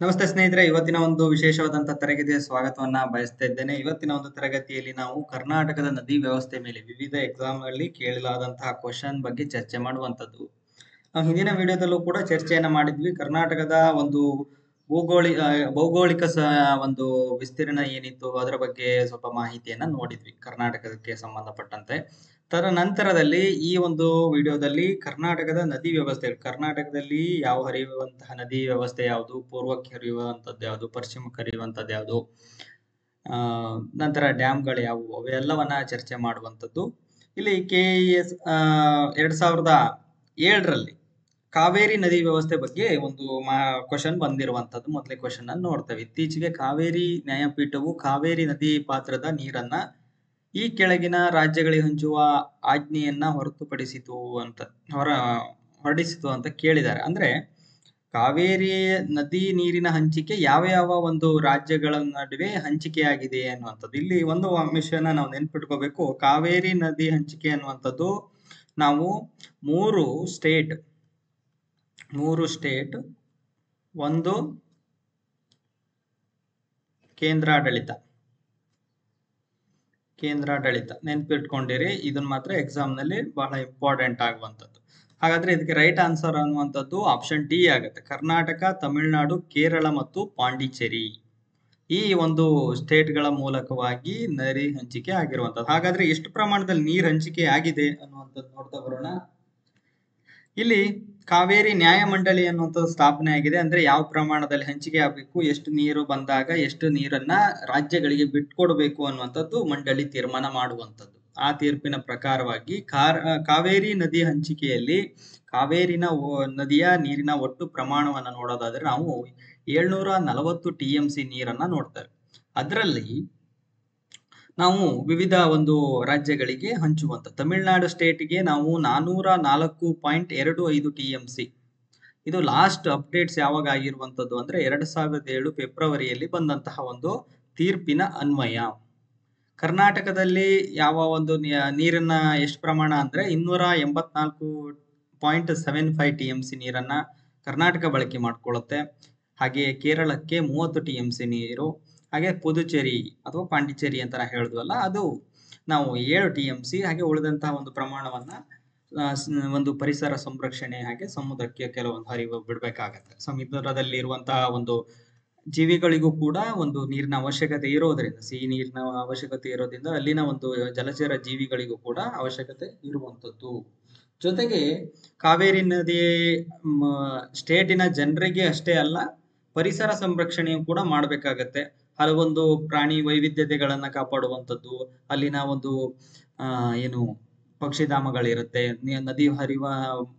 ನಮಸ್ತೆ ಸ್ನೇಹಿತರೆ, ಇವತ್ತಿನ ಒಂದು ವಿಶೇಷವಾದಂತಹ ತರಗತಿಯ ಸ್ವಾಗತವನ್ನ ಬಯಸ್ತಾ ಇದ್ದೇನೆ. ಇವತ್ತಿನ ಒಂದು ತರಗತಿಯಲ್ಲಿ ನಾವು ಕರ್ನಾಟಕದ ನದಿ ವ್ಯವಸ್ಥೆ ಮೇಲೆ ವಿವಿಧ ಎಕ್ಸಾಮ್ ಗಳಲ್ಲಿ ಕೇಳಲಾದಂತಹ ಕ್ವಶನ್ ಬಗ್ಗೆ ಚರ್ಚೆ ಮಾಡುವಂತದ್ದು. ನಾವು ಹಿಂದಿನ ವಿಡಿಯೋದಲ್ಲೂ ಕೂಡ ಚರ್ಚೆಯನ್ನ ಮಾಡಿದ್ವಿ. ಕರ್ನಾಟಕದ ಒಂದು ಭೌಗೋಳಿಕ ಒಂದು ವಿಸ್ತೀರ್ಣ ಏನಿತ್ತು ಅದರ ಬಗ್ಗೆ ಸ್ವಲ್ಪ ಮಾಹಿತಿಯನ್ನ ನೋಡಿದ್ವಿ ಕರ್ನಾಟಕಕ್ಕೆ ಸಂಬಂಧಪಟ್ಟಂತೆ. ತದನಂತರದಲ್ಲಿ ಈ ಒಂದು ವಿಡಿಯೋದಲ್ಲಿ ಕರ್ನಾಟಕದ ನದಿ ವ್ಯವಸ್ಥೆ, ಕರ್ನಾಟಕದಲ್ಲಿ ಹರಿಯುವಂತಹ ನದಿ ವ್ಯವಸ್ಥೆ ಯಾವುದು, ಪೂರ್ವಕ್ಕೆ ಹರಿಯುವಂತದ್ದು ಯಾವುದು, ಪಶ್ಚಿಮಕ್ಕೆ ಹರಿಯುವಂತದ್ದು ಯಾವುದು, ನಂತರ ಡ್ಯಾಮ್ಗಳು ಯಾವುವು, ಅವೆಲ್ಲವನ್ನ ಚರ್ಚೆ ಮಾಡುವಂತದ್ದು. ಇಲ್ಲಿ KES 2007ರಲ್ಲಿ ಕಾವೇರಿ ನದಿ ವ್ಯವಸ್ಥೆ ಬಗ್ಗೆ ಒಂದು ಕ್ವಶನ್ ಬಂದಿರುವಂತದ್ದು. ಮೊದಲೇ ಕ್ವಶನ್ ಅನ್ನು ನೋಡ್ತೇವೆ. ಇತ್ತೀಚೆಗೆ ಕಾವೇರಿ ನ್ಯಾಯಪೀಠವು ಕಾವೇರಿ ನದಿ ಪಾತ್ರದ ನೀರನ್ನ ಈ ಕೆಳಗಿನ ರಾಜ್ಯಗಳಿಗೆ ಹಂಚುವ ಆಜ್ಞೆಯನ್ನ ಹೊರಡಿಸಿತು ಅಂತ ಕೇಳಿದ್ದಾರೆ. ಅಂದ್ರೆ ಕಾವೇರಿ ನದಿ ನೀರಿನ ಹಂಚಿಕೆ ಯಾವ ಯಾವ ಒಂದು ರಾಜ್ಯಗಳ ನಡುವೆ ಹಂಚಿಕೆಯಾಗಿದೆ ಅನ್ನುವಂಥದ್ದು. ಇಲ್ಲಿ ಒಂದು ಅಂಶನ ನಾವು ನೆನ್ಪಿಟ್ಕೋಬೇಕು. ಕಾವೇರಿ ನದಿ ಹಂಚಿಕೆ ಅನ್ನುವಂಥದ್ದು ನಾವು ಮೂರು ಸ್ಟೇಟ್, ಒಂದು ಕೇಂದ್ರಾಡಳಿತ ನೆನ್ಪಿಟ್ಕೊಂಡಿರಿ. ಇದನ್ನ ಮಾತ್ರ ಎಕ್ಸಾಮ್ ನಲ್ಲಿ ಬಹಳ ಇಂಪಾರ್ಟೆಂಟ್ ಆಗುವಂಥದ್ದು. ಹಾಗಾದ್ರೆ ಇದಕ್ಕೆ ರೈಟ್ ಆನ್ಸರ್ ಅನ್ನುವಂಥದ್ದು ಆಪ್ಷನ್ ಡಿ ಆಗುತ್ತೆ. ಕರ್ನಾಟಕ, ತಮಿಳುನಾಡು, ಕೇರಳ ಮತ್ತು ಪಾಂಡಿಚೇರಿ ಈ ಒಂದು ಸ್ಟೇಟ್ಗಳ ಮೂಲಕವಾಗಿ ನೀರು ಹಂಚಿಕೆ ಆಗಿರುವಂಥದ್ದು. ಹಾಗಾದ್ರೆ ಎಷ್ಟು ಪ್ರಮಾಣದಲ್ಲಿ ನೀರು ಹಂಚಿಕೆ ಆಗಿದೆ ಅನ್ನುವಂಥದ್ದು ನೋಡ್ತಾ ಬರೋಣ. ಇಲ್ಲಿ ಕಾವೇರಿ ನ್ಯಾಯಮಂಡಳಿ ಅನ್ನುವಂಥದ್ದು ಸ್ಥಾಪನೆ ಆಗಿದೆ. ಅಂದ್ರೆ ಯಾವ ಪ್ರಮಾಣದಲ್ಲಿ ಹಂಚಿಕೆ ಆಗಬೇಕು, ಎಷ್ಟು ನೀರು ಬಂದಾಗ ಎಷ್ಟು ನೀರನ್ನ ರಾಜ್ಯಗಳಿಗೆ ಬಿಟ್ಕೊಡ್ಬೇಕು ಅನ್ನುವಂಥದ್ದು ಮಂಡಳಿ ತೀರ್ಮಾನ ಮಾಡುವಂಥದ್ದು. ಆ ತೀರ್ಪಿನ ಪ್ರಕಾರವಾಗಿ ಕಾವೇರಿ ನದಿ ಹಂಚಿಕೆಯಲ್ಲಿ ನದಿಯ ನೀರಿನ ಒಟ್ಟು ಪ್ರಮಾಣವನ್ನ ನೋಡೋದಾದ್ರೆ ನಾವು 740 TMC ನೀರನ್ನ ನೋಡ್ತೇವೆ. ಅದರಲ್ಲಿ ನಾವು ವಿವಿಧ ಒಂದು ರಾಜ್ಯಗಳಿಗೆ ಹಂಚುವಂತ ತಮಿಳುನಾಡು ಸ್ಟೇಟ್ಗೆ ನಾವು 404.25 TMC. ಇದು ಲಾಸ್ಟ್ ಅಪ್ಡೇಟ್ಸ್ ಯಾವಾಗ ಆಗಿರುವಂತದ್ದು ಅಂದ್ರೆ 2007 ಫೆಬ್ರವರಿಯಲ್ಲಿ ಬಂದಂತಹ ಒಂದು ತೀರ್ಪಿನ ಅನ್ವಯ. ಕರ್ನಾಟಕದಲ್ಲಿ ಯಾವ ಒಂದು ನೀರನ್ನ ಎಷ್ಟು ಪ್ರಮಾಣ ಅಂದ್ರೆ 284.75 TMC ನೀರನ್ನ ಕರ್ನಾಟಕ ಬಳಕೆ ಮಾಡ್ಕೊಳ್ಳುತ್ತೆ. ಹಾಗೆ ಕೇರಳಕ್ಕೆ 30 TMC ನೀರು, ಹಾಗೆ ಪುದುಚೇರಿ ಅಥವಾ ಪಾಂಡಿಚೇರಿ ಅಂತ ಹೇಳಿದ್ವಲ್ಲ ಅದು ನಾವು 7 TMC. ಹಾಗೆ ಉಳಿದಂತಹ ಒಂದು ಪ್ರಮಾಣವನ್ನ ಒಂದು ಪರಿಸರ ಸಂರಕ್ಷಣೆ ಹಾಗೆ ಸಮುದ್ರಕ್ಕೆ ಕೆಲವೊಂದು ಹರಿವು ಬಿಡ್ಬೇಕಾಗತ್ತೆ. ಸಮುದ್ರದಲ್ಲಿ ಇರುವಂತಹ ಒಂದು ಜೀವಿಗಳಿಗೂ ಕೂಡ ಒಂದು ನೀರಿನ ಅವಶ್ಯಕತೆ ಇರೋದ್ರಿಂದ, ಸಿಹಿ ನೀರಿನ ಅವಶ್ಯಕತೆ ಇರೋದ್ರಿಂದ ಅಲ್ಲಿನ ಒಂದು ಜಲಚರ ಜೀವಿಗಳಿಗೂ ಕೂಡ ಅವಶ್ಯಕತೆ ಇರುವಂತದ್ದು. ಜೊತೆಗೆ ಕಾವೇರಿ ನದಿ ಸ್ಟೇಟಿನ ಜನರಿಗೆ ಅಷ್ಟೇ ಅಲ್ಲ, ಪರಿಸರ ಸಂರಕ್ಷಣೆಯು ಕೂಡ ಮಾಡ್ಬೇಕಾಗತ್ತೆ. ಹಲವೊಂದು ಪ್ರಾಣಿ ವೈವಿಧ್ಯತೆಗಳನ್ನ ಕಾಪಾಡುವಂಥದ್ದು, ಅಲ್ಲಿನ ಒಂದು ಪಕ್ಷಿಧಾಮಗಳಿರುತ್ತೆ, ನದಿ ಹರಿಯುವ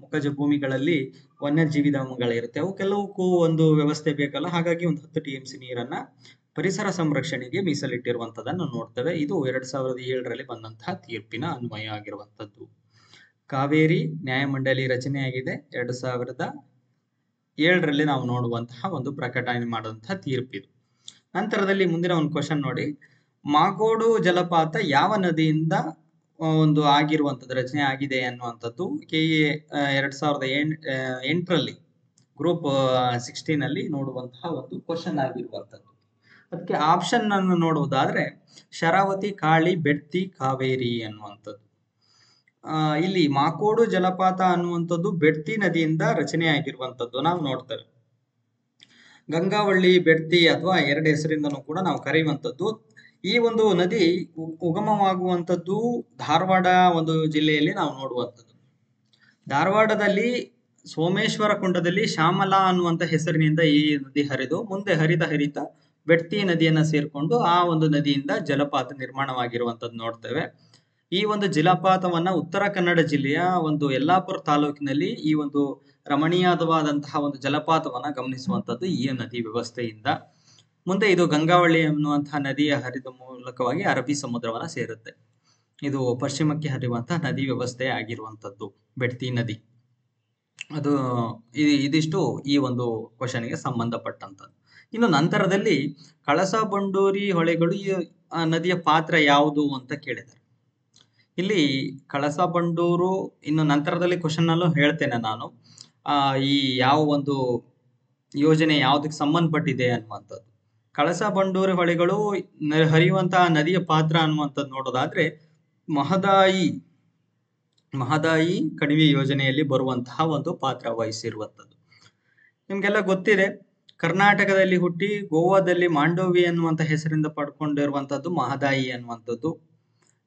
ಮುಖಜ ಭೂಮಿಗಳಲ್ಲಿ ವನ್ಯಜೀವಿ ಧಾಮಗಳಿರುತ್ತೆ. ಅವಕ್ಕೆಲ್ಲವಕ್ಕೂ ಒಂದು ವ್ಯವಸ್ಥೆ ಬೇಕಲ್ಲ. ಹಾಗಾಗಿ ಒಂದು 10 TMC ನೀರನ್ನ ಪರಿಸರ ಸಂರಕ್ಷಣೆಗೆ ಮೀಸಲಿಟ್ಟಿರುವಂತದನ್ನು ನೋಡ್ತೇವೆ. ಇದು 2007ರಲ್ಲಿ ಬಂದಂತಹ ತೀರ್ಪಿನ ಅನ್ವಯ ಆಗಿರುವಂತದ್ದು. ಕಾವೇರಿ ನ್ಯಾಯಮಂಡಳಿ ರಚನೆಯಾಗಿದೆ 2007ರಲ್ಲಿ ನಾವು ನೋಡುವಂತಹ ಒಂದು ಪ್ರಕಟಣೆ ಮಾಡುವಂತಹ ತೀರ್ಪಿದು. ನಂತರದಲ್ಲಿ ಮುಂದಿನ ಒಂದು ಕ್ವಶನ್ ನೋಡಿ. ಮಾಗೋಡು ಜಲಪಾತ ಯಾವ ನದಿಯಿಂದ ಒಂದು ಆಗಿರುವಂತದ್ದು, ರಚನೆ ಆಗಿದೆ ಅನ್ನುವಂಥದ್ದು KE 2008ರಲ್ಲಿ ಗ್ರೂಪ್ 16 ಅಲ್ಲಿ ನೋಡುವಂತಹ ಒಂದು ಕ್ವಶನ್ ಆಗಿರುವಂತದ್ದು. ಅದಕ್ಕೆ ಆಪ್ಷನ್ ಅನ್ನು ನೋಡುವುದಾದ್ರೆ ಶರಾವತಿ, ಕಾಳಿ, ಬೆಡ್ತಿ, ಕಾವೇರಿ ಅನ್ನುವಂಥದ್ದು. ಇಲ್ಲಿ ಮಾಕೋಡು ಜಲಪಾತ ಅನ್ನುವಂಥದ್ದು ಬೆಡ್ತಿ ನದಿಯಿಂದ ರಚನೆ ಆಗಿರುವಂತದ್ದು ನಾವು ನೋಡ್ತೇವೆ. ಗಂಗಾವಳ್ಳಿ, ಬೆಡ್ತಿ ಅಥವಾ ಎರಡು ಹೆಸರಿಂದನೂ ಕೂಡ ನಾವು ಕರೆಯುವಂಥದ್ದು. ಈ ಒಂದು ನದಿ ಉಗಮವಾಗುವಂಥದ್ದು ಧಾರವಾಡ ಒಂದು ಜಿಲ್ಲೆಯಲ್ಲಿ ನಾವು ನೋಡುವಂಥದ್ದು. ಧಾರವಾಡದಲ್ಲಿ ಸೋಮೇಶ್ವರ ಕುಂಡದಲ್ಲಿ ಶ್ಯಾಮಲಾ ಅನ್ನುವಂಥ ಹೆಸರಿನಿಂದ ಈ ನದಿ ಹರಿದು ಮುಂದೆ ಹರಿತ ಬೆಡ್ತಿ ನದಿಯನ್ನ ಸೇರ್ಕೊಂಡು ಆ ಒಂದು ನದಿಯಿಂದ ಜಲಪಾತ ನಿರ್ಮಾಣವಾಗಿರುವಂತದ್ದು ನೋಡ್ತೇವೆ. ಈ ಒಂದು ಜಲಪಾತವನ್ನ ಉತ್ತರ ಕನ್ನಡ ಜಿಲ್ಲೆಯ ಒಂದು ಯಲ್ಲಾಪುರ ತಾಲೂಕಿನಲ್ಲಿ ಈ ಒಂದು ರಮಣೀಯವಾದಂತಹ ಒಂದು ಜಲಪಾತವನ್ನ ಗಮನಿಸುವಂತದ್ದು ಈ ನದಿ ವ್ಯವಸ್ಥೆಯಿಂದ. ಮುಂದೆ ಇದು ಗಂಗಾವಳ್ಳಿ ಅನ್ನುವಂತಹ ನದಿಯ ಹರಿದ ಮೂಲಕವಾಗಿ ಅರಬ್ಬಿ ಸಮುದ್ರವನ್ನ ಸೇರುತ್ತೆ. ಇದು ಪಶ್ಚಿಮಕ್ಕೆ ಹರಿಯುವಂತಹ ನದಿ ವ್ಯವಸ್ಥೆ ಆಗಿರುವಂತದ್ದು ಬೆಡ್ತಿ ನದಿ. ಇದಿಷ್ಟು ಈ ಒಂದು ಕ್ವಶನ್ಗೆ ಸಂಬಂಧಪಟ್ಟಂತದ್ದು. ಇನ್ನು ನಂತರದಲ್ಲಿ ಕಳಸಾ ಬಂಡೂರಿ ಹೊಳೆಗಳು ಈ ನದಿಯ ಪಾತ್ರ ಯಾವುದು ಅಂತ ಕೇಳಿದ್ದಾರೆ. ಇಲ್ಲಿ ಕಳಸಾ ಬಂಡೂರು ಇನ್ನು ನಂತರದಲ್ಲಿ ಕ್ವಶನ್ ಅಲ್ಲೂ ಹೇಳ್ತೇನೆ ನಾನು. ಈ ಯಾವ ಒಂದು ಯೋಜನೆ ಯಾವುದಕ್ಕೆ ಸಂಬಂಧಪಟ್ಟಿದೆ ಅನ್ನುವಂಥದ್ದು. ಕಳಸಾ ಬಂಡೂರಿ ಹೊಳೆಗಳು ಹರಿಯುವಂತಹ ನದಿಯ ಪಾತ್ರ ಅನ್ನುವಂಥದ್ದು ನೋಡೋದಾದ್ರೆ ಮಹದಾಯಿ ಮಹದಾಯಿ ಕಣಿವೆ ಯೋಜನೆಯಲ್ಲಿ ಬರುವಂತಹ ಒಂದು ಪಾತ್ರ ವಹಿಸಿರುವಂಥದ್ದು. ನಿಮ್ಗೆಲ್ಲ ಗೊತ್ತಿದೆ, ಕರ್ನಾಟಕದಲ್ಲಿ ಹುಟ್ಟಿ ಗೋವಾದಲ್ಲಿ ಮಾಂಡೋವಿ ಅನ್ನುವಂಥ ಹೆಸರಿಂದ ಪಡ್ಕೊಂಡಿರುವಂಥದ್ದು ಮಹದಾಯಿ ಅನ್ನುವಂಥದ್ದು.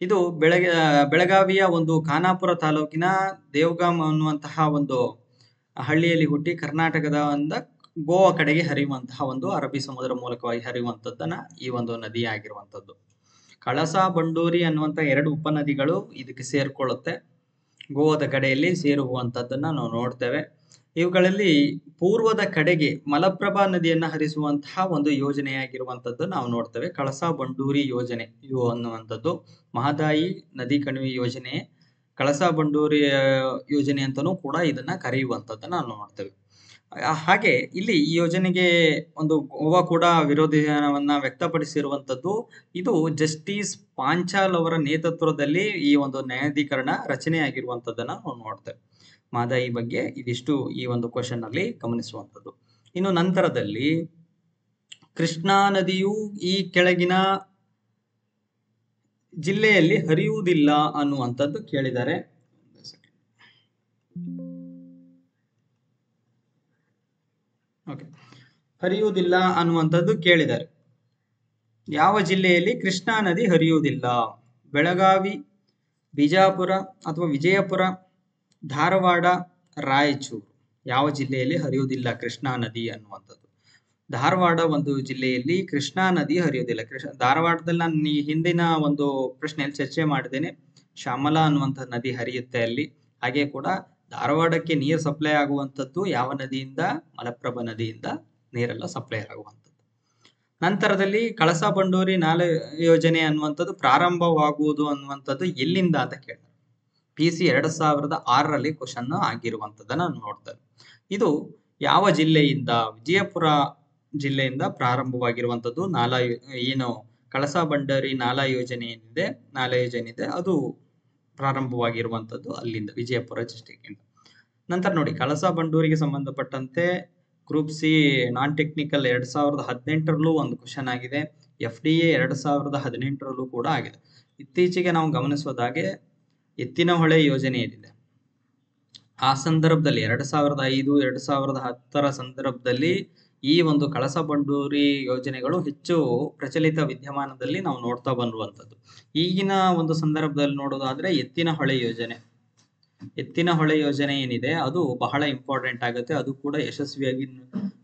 ಇದು ಬೆಳಗಾವಿಯ ಒಂದು ಖಾನಾಪುರ ತಾಲೂಕಿನ ದೇವಗಾಮ್ ಅನ್ನುವಂತಹ ಒಂದು ಹಳ್ಳಿಯಲ್ಲಿ ಹುಟ್ಟಿ ಕರ್ನಾಟಕದ ಗೋವಾ ಕಡೆಗೆ ಹರಿಯುವಂತಹ ಒಂದು ಅರಬ್ಬಿ ಸಮುದ್ರ ಮೂಲಕವಾಗಿ ಹರಿಯುವಂಥದ್ದನ್ನ ಈ ಒಂದು ನದಿ ಆಗಿರುವಂಥದ್ದು. ಕಳಸಾ ಬಂಡೂರಿ ಅನ್ನುವಂಥ 2 ಉಪನದಿಗಳು ಇದಕ್ಕೆ ಸೇರ್ಕೊಳ್ಳುತ್ತೆ. ಗೋವಾದ ಕಡೆಯಲ್ಲಿ ಸೇರುವಂಥದ್ದನ್ನ ನಾವು ನೋಡ್ತೇವೆ. ಇವುಗಳಲ್ಲಿ ಪೂರ್ವದ ಕಡೆಗೆ ಮಲಪ್ರಭಾ ನದಿಯನ್ನ ಹರಿಸುವಂತಹ ಒಂದು ಯೋಜನೆಯಾಗಿರುವಂಥದ್ದು ನಾವು ನೋಡ್ತೇವೆ. ಕಳಸಾ ಬಂಡೂರಿ ಯೋಜನೆ ಇವು ಅನ್ನುವಂಥದ್ದು ಮಹದಾಯಿ ನದಿ ಕಣಿವೆ ಯೋಜನೆ, ಕಳಸಾ ಬಂಡೂರಿ ಯೋಜನೆ ಅಂತಲೂ ಕೂಡ ಇದನ್ನ ಕರೆಯುವಂಥದ್ದನ್ನ ನಾವು ನೋಡ್ತೇವೆ. ಹಾಗೆ ಇಲ್ಲಿ ಈ ಯೋಜನೆಗೆ ಒಂದು ಗೋವಾ ಕೂಡ ವಿರೋಧವನ್ನ ವ್ಯಕ್ತಪಡಿಸಿರುವಂಥದ್ದು. ಇದು ಜಸ್ಟಿಸ್ ಪಾಂಚಾಲ್ ಅವರ ನೇತೃತ್ವದಲ್ಲಿ ಈ ಒಂದು ನ್ಯಾಯಾಧೀಕರಣ ರಚನೆಯಾಗಿರುವಂಥದ್ದನ್ನ ನಾವು ನೋಡ್ತೇವೆ. ಮಹದಾಯಿ ಬಗ್ಗೆ ಇದಿಷ್ಟು ಈ ಒಂದು ಕ್ವಶನ್ ಅಲ್ಲಿ ಗಮನಿಸುವಂಥದ್ದು. ಇನ್ನು ನಂತರದಲ್ಲಿ ಕೃಷ್ಣಾ ನದಿಯು ಈ ಕೆಳಗಿನ ಜಿಲ್ಲೆಯಲ್ಲಿ ಹರಿಯುವುದಿಲ್ಲ ಅನ್ನುವಂಥದ್ದು ಕೇಳಿದ್ದಾರೆ. ಹರಿಯುವುದಿಲ್ಲ ಅನ್ನುವಂಥದ್ದು ಕೇಳಿದ್ದಾರೆ. ಯಾವ ಜಿಲ್ಲೆಯಲ್ಲಿ ಕೃಷ್ಣಾ ನದಿ ಹರಿಯುವುದಿಲ್ಲ? ಬೆಳಗಾವಿ, ಬಿಜಾಪುರ ಅಥವಾ ವಿಜಯಪುರ, ಧಾರವಾಡ, ರಾಯಚೂರು. ಯಾವ ಜಿಲ್ಲೆಯಲ್ಲಿ ಹರಿಯುವುದಿಲ್ಲ ಕೃಷ್ಣಾ ನದಿ ಅನ್ನುವಂಥದ್ದು? ಧಾರವಾಡ ಒಂದು ಜಿಲ್ಲೆಯಲ್ಲಿ ಕೃಷ್ಣಾ ನದಿ ಹರಿಯುವುದಿಲ್ಲ. ಧಾರವಾಡದಲ್ಲಿ ನಾನು ಹಿಂದಿನ ಒಂದು ಪ್ರಶ್ನೆಯಲ್ಲಿ ಚರ್ಚೆ ಮಾಡಿದ್ದೇನೆ. ಶ್ಯಾಮಲಾ ಅನ್ನುವಂಥ ನದಿ ಹರಿಯುತ್ತೆ ಅಲ್ಲಿ. ಹಾಗೆ ಕೂಡ ಧಾರವಾಡಕ್ಕೆ ನೀರು ಸಪ್ಲೈ ಆಗುವಂಥದ್ದು ಯಾವ ನದಿಯಿಂದ? ಮಲಪ್ರಭಾ ನದಿಯಿಂದ ನೀರೆಲ್ಲ ಸಪ್ಲೈ ಆಗುವಂಥದ್ದು. ನಂತರದಲ್ಲಿ ಕಳಸಾ ಬಂಡೂರಿ ನಾಲೆ ಯೋಜನೆ ಅನ್ನುವಂಥದ್ದು ಪ್ರಾರಂಭವಾಗುವುದು ಅನ್ನುವಂಥದ್ದು ಎಲ್ಲಿಂದ ಅಂತ ಕೇಳಿದ್ರು. PC 2006ರಲ್ಲಿ ಕ್ವಶನ್ ಆಗಿರುವಂಥದ್ದನ್ನ ನೋಡ್ತೇವೆ. ಇದು ಯಾವ ಜಿಲ್ಲೆಯಿಂದ? ವಿಜಯಪುರ ಜಿಲ್ಲೆಯಿಂದ ಪ್ರಾರಂಭವಾಗಿರುವಂಥದ್ದು. ಏನು ಕಳಸಾ ಬಂಡೂರಿ ನಾಲಾ ಯೋಜನೆ ಏನಿದೆ ಅದು ಪ್ರಾರಂಭವಾಗಿರುವಂಥದ್ದು ಅಲ್ಲಿಂದ, ವಿಜಯಪುರ ಡಿಸ್ಟಿಕ್ ಇಂದ. ನಂತರ ನೋಡಿ, ಕಳಸಾ ಬಂಡೂರಿಗೆ ಸಂಬಂಧಪಟ್ಟಂತೆ ಗ್ರೂಪ್ ಸಿ ನಾನ್ ಟೆಕ್ನಿಕಲ್ 2018ರಲ್ಲೂ ಒಂದು ಕ್ವಶನ್ ಆಗಿದೆ. FDA 2018ರಲ್ಲೂ ಕೂಡ ಆಗಿದೆ. ಇತ್ತೀಚೆಗೆ ನಾವು ಗಮನಿಸೋದಾಗೆ ಎತ್ತಿನಹೊಳೆ ಯೋಜನೆ ಏನಿದೆ ಆ ಸಂದರ್ಭದಲ್ಲಿ 2005, 2010ರ ಸಂದರ್ಭದಲ್ಲಿ ಈ ಒಂದು ಕಳಸಾ ಬಂಡೂರಿ ಯೋಜನೆಗಳು ಹೆಚ್ಚು ಪ್ರಚಲಿತ ವಿದ್ಯಮಾನದಲ್ಲಿ ನಾವು ನೋಡ್ತಾ ಬಂದಿರುವಂಥದ್ದು. ಈಗಿನ ಒಂದು ಸಂದರ್ಭದಲ್ಲಿ ನೋಡೋದಾದ್ರೆ ಎತ್ತಿನಹೊಳೆ ಯೋಜನೆ ಏನಿದೆ ಅದು ಬಹಳ ಇಂಪಾರ್ಟೆಂಟ್ ಆಗುತ್ತೆ. ಅದು ಕೂಡ ಯಶಸ್ವಿಯಾಗಿ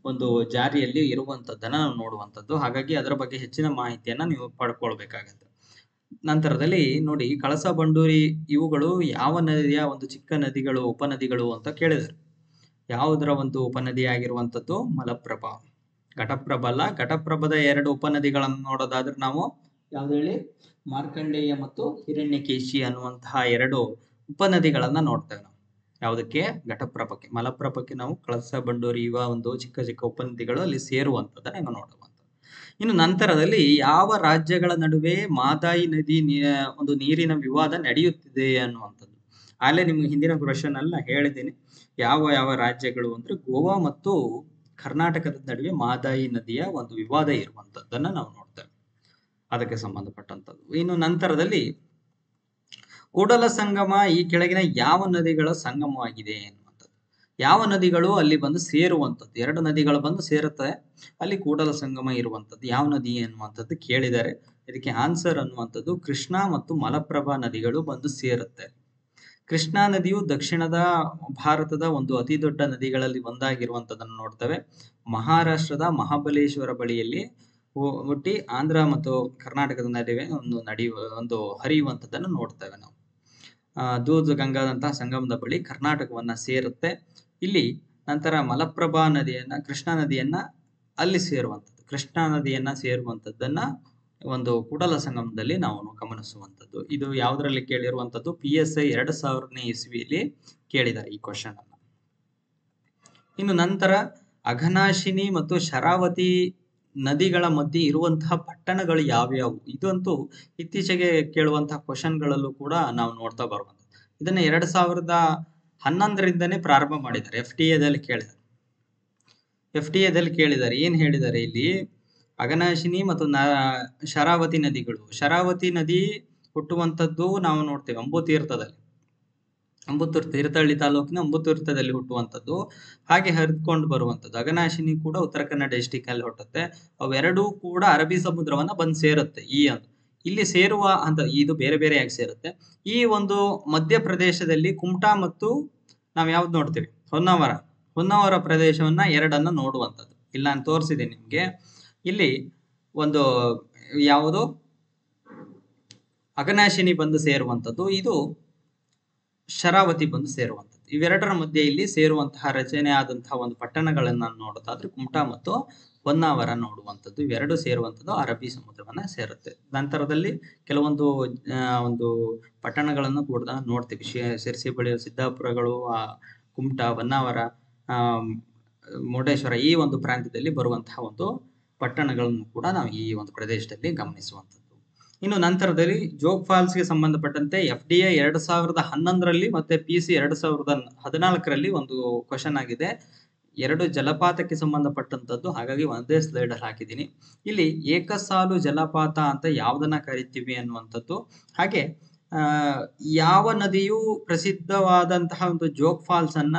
ಒಂದು ಜಾರಿಯಲ್ಲಿ ಇರುವಂತದ್ದನ್ನ ನಾವು ನೋಡುವಂಥದ್ದು. ಹಾಗಾಗಿ ಅದರ ಬಗ್ಗೆ ಹೆಚ್ಚಿನ ಮಾಹಿತಿಯನ್ನ ನೀವು ಪಡ್ಕೊಳ್ಬೇಕಾಗತ್ತೆ. ನಂತರದಲ್ಲಿ ನೋಡಿ, ಕಳಸಾ ಬಂಡೂರಿ ಇವುಗಳು ಯಾವ ನದಿಯ ಒಂದು ಚಿಕ್ಕ ನದಿಗಳು, ಉಪನದಿಗಳು ಅಂತ ಕೇಳಿದರು. ಯಾವುದರ ಒಂದು ಉಪನದಿ ಆಗಿರುವಂಥದ್ದು? ಮಲಪ್ರಭಾ. ಘಟಪ್ರಭಾ ಅಲ್ಲ. ಘಟಪ್ರಭಾದ 2 ಉಪನದಿಗಳನ್ನು ನೋಡೋದಾದ್ರೆ ನಾವು ಯಾವ್ದು ಹೇಳಿ? ಮಾರ್ಕಂಡೇಯ ಮತ್ತು ಹಿರಣ್ಯಕೇಶಿ ಅನ್ನುವಂತಹ 2 ಉಪನದಿಗಳನ್ನ ನೋಡ್ತೇವೆ ನಾವು. ಯಾವುದಕ್ಕೆ? ಘಟಪ್ರಭಾಕ್ಕೆ. ಮಲಪ್ರಭಾಕ್ಕೆ ನಾವು ಕಳಸಾ ಬಂಡೂರಿ ಇವ ಒಂದು ಚಿಕ್ಕ ಚಿಕ್ಕ ಉಪನದಿಗಳು ಅಲ್ಲಿ ಸೇರುವಂಥದ್ದನ್ನ ನಾವು ನೋಡುವಂಥದ್ದು. ಇನ್ನು ನಂತರದಲ್ಲಿ ಯಾವ ರಾಜ್ಯಗಳ ನಡುವೆ ಮಹದಾಯಿ ನದಿ ಒಂದು ನೀರಿನ ವಿವಾದ ನಡೆಯುತ್ತಿದೆ ಅನ್ನುವಂಥದ್ದು. ಅಲ್ಲೇ ನಿಮ್ಗೆ ಹಿಂದಿನ ಕ್ವಶನ್ ಅಲ್ಲಿ ಹೇಳಿದ್ದೀನಿ ಯಾವ ರಾಜ್ಯಗಳು ಅಂದ್ರೆ ಗೋವಾ ಮತ್ತು ಕರ್ನಾಟಕದ ನಡುವೆ ಮಹದಾಯಿ ನದಿಯ ಒಂದು ವಿವಾದ ಇರುವಂತದ್ದನ್ನ ನಾವು ನೋಡ್ತೇವೆ, ಅದಕ್ಕೆ ಸಂಬಂಧಪಟ್ಟಂತದ್ದು. ಇನ್ನು ನಂತರದಲ್ಲಿ ಕೂಡಲ ಸಂಗಮ ಈ ಕೆಳಗಿನ ಯಾವ ನದಿಗಳ ಸಂಗಮವಾಗಿದೆ ಅನ್ನುವಂಥದ್ದು. ಯಾವ ನದಿಗಳು ಅಲ್ಲಿ ಬಂದು ಸೇರುವಂಥದ್ದು? 2 ನದಿಗಳು ಬಂದು ಸೇರುತ್ತೆ, ಅಲ್ಲಿ ಕೂಡಲ ಸಂಗಮ ಇರುವಂಥದ್ದು ಯಾವ ನದಿ ಅನ್ನುವಂಥದ್ದು ಕೇಳಿದ್ದಾರೆ. ಇದಕ್ಕೆ ಆನ್ಸರ್ ಅನ್ನುವಂಥದ್ದು ಕೃಷ್ಣಾ ಮತ್ತು ಮಲಪ್ರಭಾ ನದಿಗಳು ಬಂದು ಸೇರುತ್ತೆ. ಕೃಷ್ಣಾ ನದಿಯು ದಕ್ಷಿಣದ ಭಾರತದ ಒಂದು ಅತಿ ದೊಡ್ಡ ನದಿಗಳಲ್ಲಿ ಒಂದಾಗಿರುವಂಥದ್ದನ್ನು ನೋಡ್ತೇವೆ. ಮಹಾರಾಷ್ಟ್ರದ ಮಹಾಬಲೇಶ್ವರ ಬಳಿಯಲ್ಲಿ ಹುಟ್ಟಿ ಆಂಧ್ರ ಮತ್ತು ಕರ್ನಾಟಕದ ನಡುವೆ ಒಂದು ಹರಿಯುವಂಥದ್ದನ್ನು ನೋಡ್ತೇವೆ ನಾವು. ದೂದ್ ಗಂಗಾದಂತಹ ಸಂಗಮದ ಬಳಿ ಕರ್ನಾಟಕವನ್ನ ಸೇರುತ್ತೆ. ಇಲ್ಲಿ ನಂತರ ಮಲಪ್ರಭಾ ನದಿಯನ್ನ, ಕೃಷ್ಣಾ ನದಿಯನ್ನ ಅಲ್ಲಿ ಸೇರುವಂಥದ್ದನ್ನ ಒಂದು ಕೂಡಲ ಸಂಗಮದಲ್ಲಿ ನಾವು ಗಮನಿಸುವಂಥದ್ದು. ಇದು ಯಾವುದರಲ್ಲಿ ಕೇಳಿರುವಂಥದ್ದು? PSI 2000ನೇ ಇಸ್ವಿಯಲ್ಲಿ ಕೇಳಿದ್ದಾರೆ ಈ ಕ್ವಶನ್ ಅನ್ನ. ಇನ್ನು ನಂತರ ಅಘನಾಶಿನಿ ಮತ್ತು ಶರಾವತಿ ನದಿಗಳ ಮಧ್ಯೆ ಇರುವಂತಹ ಪಟ್ಟಣಗಳು ಯಾವ್ಯಾವು? ಇದಂತೂ ಇತ್ತೀಚೆಗೆ ಕೇಳುವಂತಹ ಕ್ವಶನ್ಗಳಲ್ಲೂ ಕೂಡ ನಾವು ನೋಡ್ತಾ ಬರುವಂಥದ್ದು. ಇದನ್ನ 2011ರಿಂದನೇ ಪ್ರಾರಂಭ ಮಾಡಿದ್ದಾರೆ. FTA ದಲ್ಲಿ ಕೇಳಿದ್ದಾರೆ. FTA ಕೇಳಿದ್ದಾರೆ. ಏನ್ ಹೇಳಿದ್ದಾರೆ ಇಲ್ಲಿ? ಅಘನಾಶಿನಿ ಮತ್ತು ಶರಾವತಿ ನದಿಗಳು. ಶರಾವತಿ ನದಿ ಹುಟ್ಟುವಂಥದ್ದು ನಾವು ನೋಡ್ತೇವೆ ಅಂಬುತೀರ್ಥದಲ್ಲಿ. ತೀರ್ಥಹಳ್ಳಿ ತಾಲೂಕಿನ ಅಂಬುತೀರ್ಥದಲ್ಲಿ ಹುಟ್ಟುವಂಥದ್ದು, ಹಾಗೆ ಹರಿದುಕೊಂಡು ಬರುವಂಥದ್ದು. ಅಘನಾಶಿನಿ ಕೂಡ ಉತ್ತರ ಕನ್ನಡ ಡಿಸ್ಟಿಕ್ ಅಲ್ಲಿ ಹುಟ್ಟುತ್ತೆ. ಅವೆರಡೂ ಕೂಡ ಅರಬ್ಬಿ ಸಮುದ್ರವನ್ನ ಬಂದು ಸೇರುತ್ತೆ. ಇಲ್ಲಿ ಸೇರುವ ಅಂತ ಇದು ಬೇರೆ ಬೇರೆ ಯಾಕೆ ಸೇರುತ್ತೆ? ಈ ಒಂದು ಮಧ್ಯಪ್ರದೇಶದಲ್ಲಿ ಕುಮಟಾ ಮತ್ತು ನಾವ್ ಯಾವ್ದು ನೋಡ್ತೀವಿ, ಹೊನ್ನಾವರ ಪ್ರದೇಶವನ್ನ ಎರಡನ್ನ ನೋಡುವಂಥದ್ದು. ಇಲ್ಲಿ ನಾನು ತೋರಿಸಿದೆ ನಿಮ್ಗೆ. ಇಲ್ಲಿ ಒಂದು ಯಾವುದು ಅಘನಾಶಿನಿ ಬಂದು ಸೇರುವಂಥದ್ದು, ಇದು ಶರಾವತಿ ಬಂದು ಸೇರುವಂಥದ್ದು. ಇವೆರಡರ ಮಧ್ಯೆ ಇಲ್ಲಿ ಸೇರುವಂತಹ ರಚನೆ ಆದಂತಹ ಒಂದು ಪಟ್ಟಣಗಳನ್ನ ನೋಡೋದಾದ್ರೆ ಕುಮಟಾ ಮತ್ತು ಹೊನ್ನಾವರ ನೋಡುವಂಥದ್ದು. ಇವೆರಡು ಸೇರುವಂಥದ್ದು ಅರಬ್ಬಿ ಸಮುದ್ರವನ್ನ ಸೇರುತ್ತೆ. ನಂತರದಲ್ಲಿ ಕೆಲವೊಂದು ಒಂದು ಪಟ್ಟಣಗಳನ್ನು ಕೂಡ ನೋಡ್ತೀವಿ. ಶಿರ್ಸಿ ಬಳಿ ಸಿದ್ದಾಪುರಗಳು, ಕುಮಟಾ, ಹೊನ್ನಾವರ, ಮುರುಡೇಶ್ವರ, ಈ ಒಂದು ಪ್ರಾಂತ್ಯದಲ್ಲಿ ಬರುವಂತಹ ಒಂದು ಪಟ್ಟಣಗಳನ್ನು ಕೂಡ ನಾವು ಈ ಒಂದು ಪ್ರದೇಶದಲ್ಲಿ ಗಮನಿಸುವಂಥದ್ದು. ಇನ್ನು ನಂತರದಲ್ಲಿ ಜೋಗ್ ಫಾಲ್ಸ್ಗೆ ಸಂಬಂಧಪಟ್ಟಂತೆ FDA 2011ರಲ್ಲಿ ಮತ್ತೆ PC 2014ರಲ್ಲಿ ಒಂದು ಕ್ವಶನ್ ಆಗಿದೆ. ಎರಡು ಜಲಪಾತಕ್ಕೆ ಸಂಬಂಧಪಟ್ಟಂತದ್ದು, ಹಾಗಾಗಿ ಒಂದೇ ಸ್ಲೈಡ್ ಅಲ್ಲಿ ಹಾಕಿದ್ದೀನಿ. ಇಲ್ಲಿ ಏಕಸಾಲು ಜಲಪಾತ ಅಂತ ಯಾವ್ದನ್ನ ಕರಿತೀವಿ ಅನ್ನುವಂಥದ್ದು, ಹಾಗೆ ಯಾವ ನದಿಯು ಪ್ರಸಿದ್ಧವಾದಂತಹ ಒಂದು ಜೋಗ್ ಫಾಲ್ಸ್ ಅನ್ನ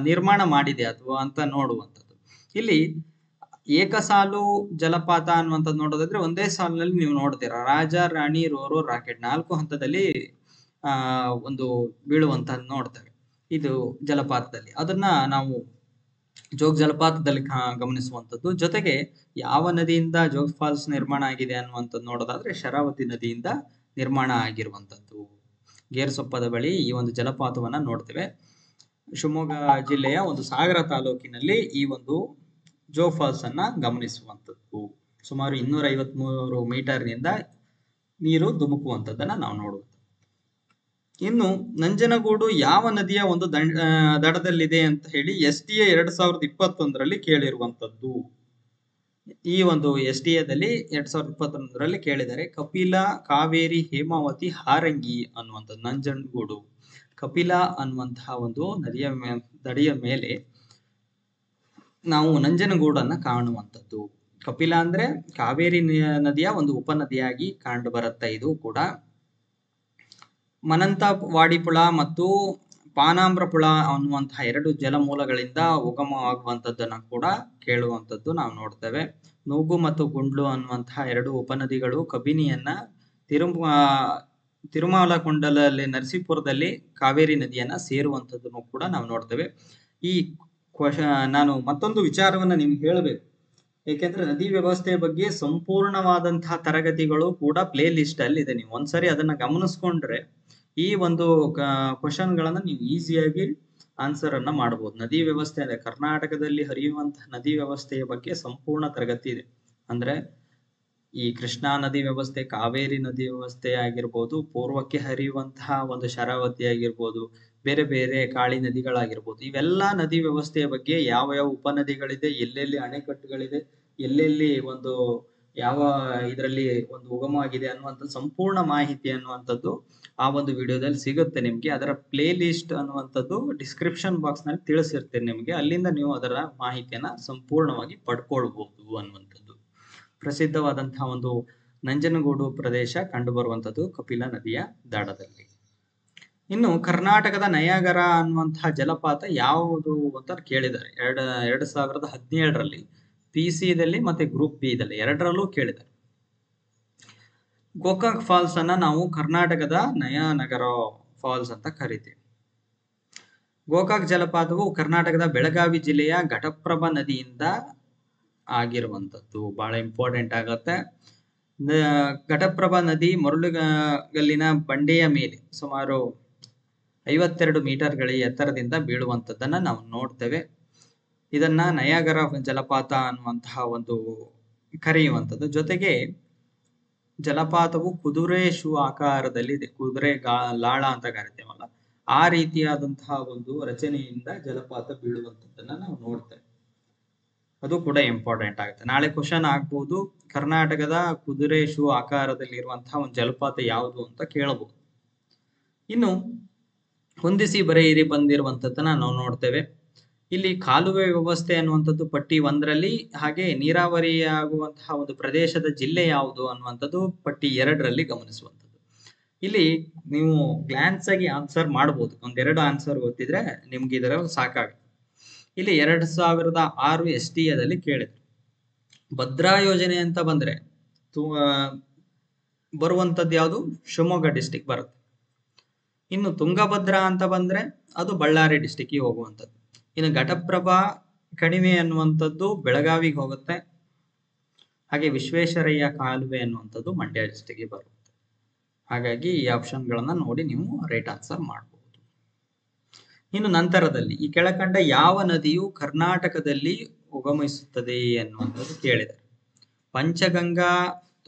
ನಿರ್ಮಾಣ ಮಾಡಿದೆ ಅಥವಾ ಅಂತ ನೋಡುವಂಥದ್ದು. ಇಲ್ಲಿ ಏಕಸಾಲು ಜಲಪಾತ ಅನ್ನುವಂಥದ್ದು ನೋಡೋದಾದ್ರೆ ಒಂದೇ ಸಾಲಿನಲ್ಲಿ ನೀವು ನೋಡ್ತೀರಾ. ರಾಜ, ರಾಣಿ, ರೋರೋ, ರಾಕೆಟ್ 4 ಹಂತದಲ್ಲಿ ಒಂದು ಬೀಳುವಂತ ನೋಡ್ತೇವೆ ಇದು ಜಲಪಾತದಲ್ಲಿ. ಅದನ್ನ ನಾವು ಜೋಗ್ ಜಲಪಾತದಲ್ಲಿ ಗಮನಿಸುವಂಥದ್ದು. ಜೊತೆಗೆ ಯಾವ ನದಿಯಿಂದ ಜೋಗ್ ಫಾಲ್ಸ್ ನಿರ್ಮಾಣ ಆಗಿದೆ ಅನ್ನುವಂಥದ್ದು ನೋಡೋದಾದ್ರೆ ಶರಾವತಿ ನದಿಯಿಂದ ನಿರ್ಮಾಣ ಆಗಿರುವಂಥದ್ದು. ಗೇರುಸೊಪ್ಪದ ಬಳಿ ಈ ಒಂದು ಜಲಪಾತವನ್ನ ನೋಡ್ತೇವೆ. ಶಿವಮೊಗ್ಗ ಜಿಲ್ಲೆಯ ಒಂದು ಸಾಗರ ತಾಲೂಕಿನಲ್ಲಿ ಈ ಒಂದು ಜೋಗ್ ಫಾಲ್ಸ್ ಅನ್ನ ಗಮನಿಸುವಂಥದ್ದು. ಸುಮಾರು 253 ಮೀಟರ್ನಿಂದ ನೀರು ಧುಮುಕುವಂಥದ್ದನ್ನ ನಾವು ನೋಡುವಂಥದ್ದು. ಇನ್ನು ನಂಜನಗೂಡು ಯಾವ ನದಿಯ ಒಂದು ದಡದಲ್ಲಿದೆ ಅಂತ ಹೇಳಿ STA 2021ರಲ್ಲಿ ಕೇಳಿರುವಂಥದ್ದು. ಈ ಒಂದು STA-ದಲ್ಲಿ 2021ರಲ್ಲಿ ಕೇಳಿದರೆ ಕಪಿಲಾ, ಕಾವೇರಿ, ಹೇಮಾವತಿ, ಹಾರಂಗಿ ಅನ್ನುವಂಥದ್ದು. ನಂಜನಗೂಡು ಕಪಿಲಾ ಅನ್ನುವಂತಹ ಒಂದು ನದಿಯ ದಡಿಯ ಮೇಲೆ ನಾವು ನಂಜನಗೂಡನ್ನ ಕಾಣುವಂಥದ್ದು. ಕಪಿಲಾ ಅಂದ್ರೆ ಕಾವೇರಿ ನದಿಯ ಒಂದು ಉಪನದಿಯಾಗಿ ಕಂಡು ಬರುತ್ತೆ. ಇದು ಕೂಡ ಮನಂತವಾಡಿಪುಳ ಮತ್ತು ಪಾನಾಮ್ರಪುಳ ಅನ್ನುವಂತಹ 2 ಜಲಮೂಲಗಳಿಂದ ಉಗಮವಾಗುವಂಥದ್ದನ್ನ ಕೂಡ ಕೇಳುವಂಥದ್ದು ನಾವು ನೋಡ್ತೇವೆ. ನೂಗು ಮತ್ತು ಗುಂಡ್ಲು ಅನ್ನುವಂತಹ 2 ಉಪನದಿಗಳು ಕಬಿನಿಯನ್ನ ತಿರುಮಲಕೊಂಡಲಲ್ಲಿ ನರಸೀಪುರದಲ್ಲಿ ಕಾವೇರಿ ನದಿಯನ್ನ ಸೇರುವಂಥದ್ದನ್ನು ಕೂಡ ನಾವು ನೋಡ್ತೇವೆ. ಈ ನಾನು ಮತ್ತೊಂದು ವಿಚಾರವನ್ನ ನಿಮ್ಗೆ ಹೇಳಬೇಕು. ಏಕೆಂದ್ರೆ ನದಿ ವ್ಯವಸ್ಥೆಯ ಬಗ್ಗೆ ಸಂಪೂರ್ಣವಾದಂತಹ ತರಗತಿಗಳು ಕೂಡ ಪ್ಲೇ ಲಿಸ್ಟ್ ಅಲ್ಲಿ ಇದೆ. ನೀವು ಒಂದ್ಸರಿ ಅದನ್ನ ಗಮನಿಸ್ಕೊಂಡ್ರೆ ಈ ಒಂದು ಕ್ವಶನ್ ಗಳನ್ನ ನೀವು ಈಸಿಯಾಗಿ ಆನ್ಸರ್ ಅನ್ನ ಮಾಡಬಹುದು. ನದಿ ವ್ಯವಸ್ಥೆ ಇದೆ, ಕರ್ನಾಟಕದಲ್ಲಿ ಹರಿಯುವಂತಹ ನದಿ ವ್ಯವಸ್ಥೆಯ ಬಗ್ಗೆ ಸಂಪೂರ್ಣ ತರಗತಿ ಇದೆ. ಅಂದ್ರೆ ಈ ಕೃಷ್ಣಾ ನದಿ ವ್ಯವಸ್ಥೆ, ಕಾವೇರಿ ನದಿ ವ್ಯವಸ್ಥೆ ಆಗಿರ್ಬೋದು, ಪೂರ್ವಕ್ಕೆ ಹರಿಯುವಂತಹ ಒಂದು ಶರಾವತಿ ಆಗಿರ್ಬೋದು, ಬೇರೆ ಬೇರೆ ಕಾಳಿ ನದಿಗಳಾಗಿರ್ಬೋದು, ಇವೆಲ್ಲ ನದಿ ವ್ಯವಸ್ಥೆಯ ಬಗ್ಗೆ ಯಾವ ಯಾವ ಉಪನದಿಗಳಿದೆ, ಎಲ್ಲೆಲ್ಲಿ ಅಣೆಕಟ್ಟುಗಳಿದೆ, ಎಲ್ಲೆಲ್ಲಿ ಒಂದು ಯಾವ ಇದರಲ್ಲಿ ಒಂದು ಉಗಮವಾಗಿದೆ ಅನ್ನುವಂಥ ಸಂಪೂರ್ಣ ಮಾಹಿತಿ ಅನ್ನುವಂಥದ್ದು ಆ ಒಂದು ವಿಡಿಯೋದಲ್ಲಿ ಸಿಗುತ್ತೆ ನಿಮ್ಗೆ. ಅದರ ಪ್ಲೇ ಲಿಸ್ಟ್ ಅನ್ನುವಂಥದ್ದು ಡಿಸ್ಕ್ರಿಪ್ಷನ್ ಬಾಕ್ಸ್ ನಲ್ಲಿ ತಿಳಿಸಿರ್ತೇನೆ ನಿಮ್ಗೆ. ಅಲ್ಲಿಂದ ನೀವು ಅದರ ಮಾಹಿತಿಯನ್ನ ಸಂಪೂರ್ಣವಾಗಿ ಪಡ್ಕೊಳ್ಬಹುದು ಅನ್ನುವಂಥದ್ದು. ಪ್ರಸಿದ್ಧವಾದಂತಹ ಒಂದು ನಂಜನಗೂಡು ಪ್ರದೇಶ ಕಂಡು ಬರುವಂತದ್ದು ಕಪಿಲಾ ನದಿಯ ದಡದಲ್ಲಿ. ಇನ್ನು ಕರ್ನಾಟಕದ ನಯಾಗರ ಅನ್ನುವಂತಹ ಜಲಪಾತ ಯಾವುದು ಅಂತ ಕೇಳಿದ್ದಾರೆ. 2017ರಲ್ಲಿ PC-ದಲ್ಲಿ ಮತ್ತೆ ಗ್ರೂಪ್ B-ದಲ್ಲಿ ಎರಡರಲ್ಲೂ ಕೇಳಿದ್ದಾರೆ. ಗೋಕಾಕ್ ಫಾಲ್ಸ್ ಅನ್ನ ನಾವು ಕರ್ನಾಟಕದ ನಯಾನಗರ ಫಾಲ್ಸ್ ಅಂತ ಕರಿತೀವಿ. ಗೋಕಾಕ್ ಜಲಪಾತವು ಕರ್ನಾಟಕದ ಬೆಳಗಾವಿ ಜಿಲ್ಲೆಯ ಘಟಪ್ರಭಾ ನದಿಯಿಂದ ಆಗಿರುವಂತದ್ದು. ಬಹಳ ಇಂಪಾರ್ಟೆಂಟ್ ಆಗತ್ತೆ. ಘಟಪ್ರಭಾ ನದಿ ಮರಳುಗಲ್ಲಿನ ಬಂಡೆಯ ಮೇಲೆ ಸುಮಾರು 52 ಮೀಟರ್ಗಳ ಎತ್ತರದಿಂದ ಬೀಳುವಂತದ್ದನ್ನ ನಾವು ನೋಡ್ತೇವೆ. ಇದನ್ನ ನಯಾಗರ ಜಲಪಾತ ಅನ್ನುವಂತಹ ಒಂದು ಕರೆಯುವಂಥದ್ದು. ಜೊತೆಗೆ ಜಲಪಾತವು ಕುದುರೆ ಶೂ ಆಕಾರದಲ್ಲಿದೆ. ಕುದುರೆ ಲಾಳ ಅಂತ ಕರಿತೇವಲ್ಲ, ಆ ರೀತಿಯಾದಂತಹ ಒಂದು ರಚನೆಯಿಂದ ಜಲಪಾತ ಬೀಳುವಂಥದ್ದನ್ನ ನಾವು ನೋಡ್ತೇವೆ. ಅದು ಕೂಡ ಇಂಪಾರ್ಟೆಂಟ್ ಆಗುತ್ತೆ. ನಾಳೆ ಕ್ವಶನ್ ಆಗ್ಬಹುದು, ಕರ್ನಾಟಕದ ಕುದುರೆ ಶೂ ಆಕಾರದಲ್ಲಿ ಇರುವಂತಹ ಒಂದು ಜಲಪಾತ ಯಾವುದು ಅಂತ ಕೇಳಬಹುದು. ಇನ್ನು ಹೊಂದಿಸಿ ಬರೆಯಿರಿ ಬಂದಿರುವಂತದ್ದನ್ನ ನಾವು ನೋಡ್ತೇವೆ. ಇಲ್ಲಿ ಕಾಲುವೆ ವ್ಯವಸ್ಥೆ ಅನ್ನುವಂಥದ್ದು ಪಟ್ಟಿ 1ರಲ್ಲಿ, ಹಾಗೆ ನೀರಾವರಿ ಆಗುವಂತಹ ಒಂದು ಪ್ರದೇಶದ ಜಿಲ್ಲೆ ಯಾವುದು ಅನ್ನುವಂಥದ್ದು ಪಟ್ಟಿ 2ರಲ್ಲಿ ಗಮನಿಸುವಂಥದ್ದು. ಇಲ್ಲಿ ನೀವು ಗ್ಲಾನ್ಸ್ ಆಗಿ ಆನ್ಸರ್ ಮಾಡಬಹುದು. ಒಂದೆರಡು ಆನ್ಸರ್ ಗೊತ್ತಿದ್ರೆ ನಿಮ್ಗೆ ಇದರ ಸಾಕಾಗುತ್ತೆ. ಇಲ್ಲಿ 2006 STAದಲ್ಲಿ ಕೇಳಿದ್ರು. ಭದ್ರಾ ಯೋಜನೆ ಅಂತ ಬಂದ್ರೆ ಬರುವಂತದ್ದು ಯಾವುದು? ಶಿವಮೊಗ್ಗ ಡಿಸ್ಟಿಕ್ ಬರುತ್ತೆ. ಇನ್ನು ತುಂಗಭದ್ರಾ ಅಂತ ಬಂದ್ರೆ ಅದು ಬಳ್ಳಾರಿ ಡಿಸ್ಟಿಕ್ಗೆ ಹೋಗುವಂಥದ್ದು. ಇನ್ನು ಘಟಪ್ರಭಾ ಕಣಿವೆ ಅನ್ನುವಂಥದ್ದು ಬೆಳಗಾವಿಗೆ ಹೋಗುತ್ತೆ. ಹಾಗೆ ವಿಶ್ವೇಶ್ವರಯ್ಯ ಕಾಲುವೆ ಅನ್ನುವಂಥದ್ದು ಮಂಡ್ಯ ಡಿಸ್ಟಿಕ್ಗೆ ಬರುತ್ತೆ. ಹಾಗಾಗಿ ಈ ಆಪ್ಷನ್ಗಳನ್ನ ನೋಡಿ ನೀವು ರೈಟ್ ಆನ್ಸರ್ ಮಾಡಬಹುದು. ಇನ್ನು ನಂತರದಲ್ಲಿ ಈ ಕೆಳಕಂಡ ಯಾವ ನದಿಯು ಕರ್ನಾಟಕದಲ್ಲಿ ಉಗಮಿಸುತ್ತದೆ ಅನ್ನುವಂಥದ್ದು ಕೇಳಿದ್ದಾರೆ. ಪಂಚಗಂಗಾ,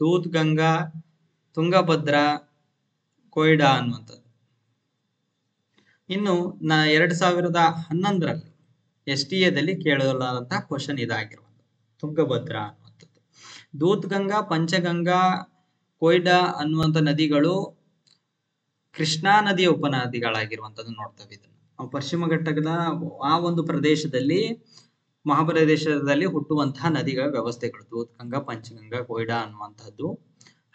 ದೂದ್ಗಂಗಾ, ತುಂಗಭದ್ರಾ, ಕೊಯ್ಡಾ ಅನ್ನುವಂಥದ್ದು. ಇನ್ನು 2011ರಲ್ಲಿ STAದಲ್ಲಿ ಕೇಳಲಾದಂತಹ ಕ್ವಶನ್ ಇದಾಗಿರುವಂಥದ್ದು ತುಂಗಭದ್ರಾ ಅನ್ನುವಂಥದ್ದು. ದೂದ್ಗಂಗಾ, ಪಂಚಗಂಗಾ, ಕೊಯ್ಡಾ ಅನ್ನುವಂಥ ನದಿಗಳು ಕೃಷ್ಣಾ ನದಿಯ ಉಪನದಿಗಳಾಗಿರುವಂಥದ್ದು ನೋಡ್ತೇವೆ. ಇದನ್ನು ನಾವು ಪಶ್ಚಿಮ ಘಟ್ಟದ ಆ ಒಂದು ಪ್ರದೇಶದಲ್ಲಿ, ಮಹಾಪ್ರದೇಶದಲ್ಲಿ ಹುಟ್ಟುವಂತಹ ನದಿಗಳ ವ್ಯವಸ್ಥೆಗಳು ದೂದ್ಗಂಗಾ, ಪಂಚಗಂಗಾ, ಕೊಯ್ಡಾ ಅನ್ನುವಂಥದ್ದು.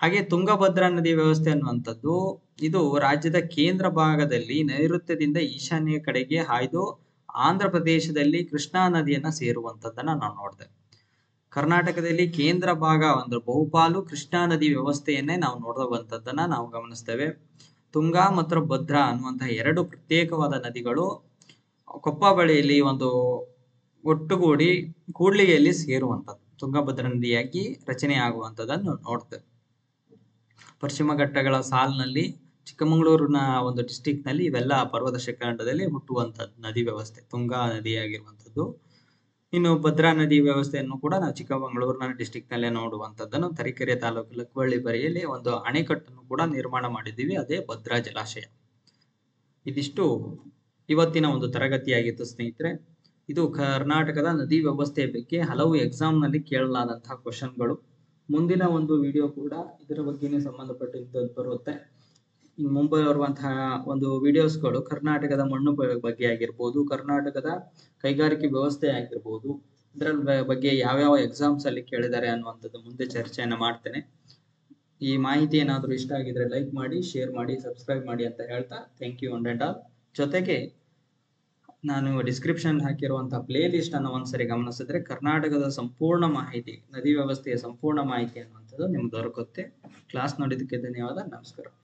ಹಾಗೆ ತುಂಗಭದ್ರಾ ನದಿ ವ್ಯವಸ್ಥೆ ಅನ್ನುವಂಥದ್ದು ಇದು ರಾಜ್ಯದ ಕೇಂದ್ರ ಭಾಗದಲ್ಲಿ ನೈಋತ್ಯದಿಂದ ಈಶಾನ್ಯ ಕಡೆಗೆ ಹಾಯ್ದು ಆಂಧ್ರ ಪ್ರದೇಶದಲ್ಲಿ ಕೃಷ್ಣಾ ನದಿಯನ್ನ ಸೇರುವಂತದ್ದನ್ನ ನಾವು ನೋಡ್ತೇವೆ. ಕರ್ನಾಟಕದಲ್ಲಿ ಕೇಂದ್ರ ಭಾಗ ಅಂದ್ರೆ ಬಹುಪಾಲು ಕೃಷ್ಣಾ ನದಿ ವ್ಯವಸ್ಥೆಯನ್ನೇ ನಾವು ನೋಡುವಂತದ್ದನ್ನ ನಾವು ಗಮನಿಸ್ತೇವೆ. ತುಂಗಾ ಮತ್ತು ಭದ್ರಾ ಅನ್ನುವಂತಹ ಎರಡು ಪ್ರತ್ಯೇಕವಾದ ನದಿಗಳು ಕೊಪ್ಪ ಬಳಿಯಲ್ಲಿ ಒಂದು ಒಟ್ಟುಗೂಡಿ ಕೂಡ್ಲಿಗೆಯಲ್ಲಿ ಸೇರುವಂಥದ್ದು ತುಂಗಭದ್ರಾ ನದಿಯಾಗಿ ರಚನೆ ಆಗುವಂಥದ್ದನ್ನು ನೋಡ್ತೇವೆ. ಪಶ್ಚಿಮ ಘಟ್ಟಗಳ ಸಾಲಿನಲ್ಲಿ ಚಿಕ್ಕಮಗಳೂರಿನ ಒಂದು ಡಿಸ್ಟಿಕ್ ನಲ್ಲಿ ಇವೆಲ್ಲ ಪರ್ವತ ಶಿಖರದಲ್ಲಿ ಹುಟ್ಟುವಂಥದ್ದು ನದಿ ವ್ಯವಸ್ಥೆ ತುಂಗಾ ನದಿಯಾಗಿರುವಂಥದ್ದು. ಇನ್ನು ಭದ್ರಾ ನದಿ ವ್ಯವಸ್ಥೆಯನ್ನು ಕೂಡ ನಾವು ಚಿಕ್ಕಮಗಳೂರಿನ ಡಿಸ್ಟಿಕ್ ನಲ್ಲೇ ನೋಡುವಂಥದ್ದನ್ನು. ತರೀಕೆರೆ ತಾಲೂಕು ಲಕ್ಕವಳ್ಳಿ ಬರಿಯಲ್ಲಿ ಒಂದು ಅಣೆಕಟ್ಟನ್ನು ಕೂಡ ನಿರ್ಮಾಣ ಮಾಡಿದ್ದೀವಿ, ಅದೇ ಭದ್ರಾ ಜಲಾಶಯ. ಇದಿಷ್ಟು ಇವತ್ತಿನ ಒಂದು ತರಗತಿಯಾಗಿತ್ತು ಸ್ನೇಹಿತರೆ. ಇದು ಕರ್ನಾಟಕದ ನದಿ ವ್ಯವಸ್ಥೆಯ ಬಗ್ಗೆ ಹಲವು ಎಕ್ಸಾಮ್ ನಲ್ಲಿ ಕೇಳಲಾದಂತಹ ಕ್ವಶನ್ಗಳು. ಮುಂದಿನ ಒಂದು ವಿಡಿಯೋ ಕೂಡ ಇದರ ಬಗ್ಗೆನೇ ಸಂಬಂಧಪಟ್ಟಿದ್ದು ಬರುತ್ತೆ. ಮುಂಬೈ ಬರುವಂತಹ ಒಂದು ವಿಡಿಯೋಸ್ಗಳು ಕರ್ನಾಟಕದ ಮಣ್ಣು ಬಗ್ಗೆ ಆಗಿರ್ಬೋದು, ಕರ್ನಾಟಕದ ಕೈಗಾರಿಕೆ ವ್ಯವಸ್ಥೆ ಆಗಿರ್ಬೋದು, ಇದರ ಬಗ್ಗೆ ಯಾವ್ಯಾವ ಎಕ್ಸಾಮ್ಸ್ ಅಲ್ಲಿ ಕೇಳಿದ್ದಾರೆ ಅನ್ನುವಂಥದ್ದು ಮುಂದೆ ಚರ್ಚೆಯನ್ನ ಮಾಡ್ತೇನೆ. ಈ ಮಾಹಿತಿ ಏನಾದರೂ ಇಷ್ಟ ಆಗಿದ್ರೆ ಲೈಕ್ ಮಾಡಿ, ಶೇರ್ ಮಾಡಿ, ಸಬ್ಸ್ಕ್ರೈಬ್ ಮಾಡಿ ಅಂತ ಹೇಳ್ತಾ thank you one and all. ಜೊತೆಗೆ ನಾನು ಡಿಸ್ಕ್ರಿಪ್ಷನ್ ಹಾಕಿರುವಂತಹ ಪ್ಲೇ ಲಿಸ್ಟ್ ಅನ್ನು ಒಂದ್ಸರಿ ಗಮನಿಸಿದ್ರೆ ಕರ್ನಾಟಕದ ಸಂಪೂರ್ಣ ಮಾಹಿತಿ, ನದಿ ವ್ಯವಸ್ಥೆಯ ಸಂಪೂರ್ಣ ಮಾಹಿತಿ ಅನ್ನುವಂಥದ್ದು ನಿಮ್ಗೆ ದೊರಕುತ್ತೆ. ಕ್ಲಾಸ್ ನೋಡಿದ್ದಕ್ಕೆ ಧನ್ಯವಾದ. ನಮಸ್ಕಾರ.